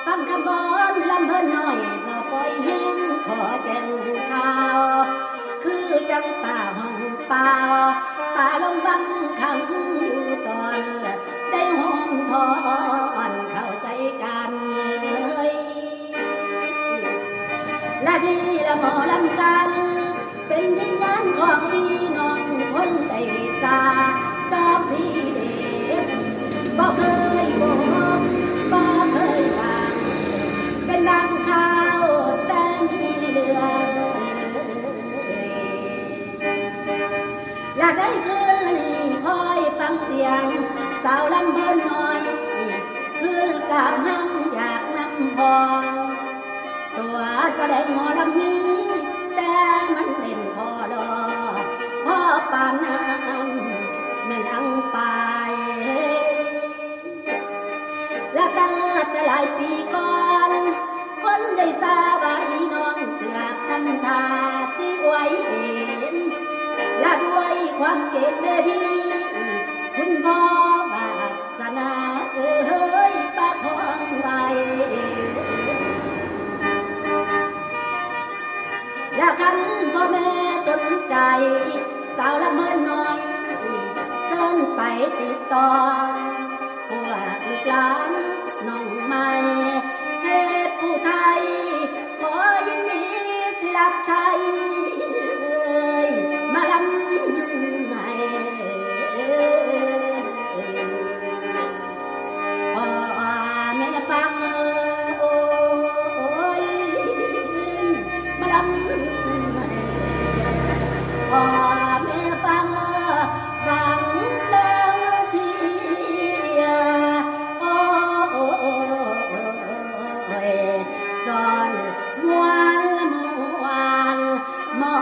ฟังคำบอนลำเพิ่นน้อยบ่ปล่อยแห้งขอแจ้งข่าวคือจังป่าห้องป่าป่าลงบังขังอยู่ตอนได้ห้องทอนเข้าใส่กันเลยและดีละหมอลำกันเป็นทีมงานของพี่น้องคนได้สาดอกที่เด็ดบ่เคยบอกบ่เคยทางเป็นดังข่าวแต่มีเรื่องและได้คืนนี้คอยฟังเสียงสาวลำเพิ่นน้อยคืนกับน้ำอยากนำพองตัวแสดงหมอลำนี้แต่มันเล่นพอดอพ่อปานน้ำแม่ลังไปและตั้งแต่หลายปีก่อนคนได้ทราบว่าอีน้องเกือบตั้งตาสิไว้เห็นและด้วยความเกตเวทีคุณพ่อวาสนาเอ้ยประคองไว้และคันพ่อแม่สนใจสาวละเมินน้อยเชิญไปติดต่อพวกลูกหลานน้องใหม่เฮ็ดผู้ไทยขอยินดีสิรับใช้มาลำให้พ่อแม่ฟังโอ้ยมาลำพ่อแม่ฟังดังเดิมเชียโอ้ยสอนมวนมวนมอ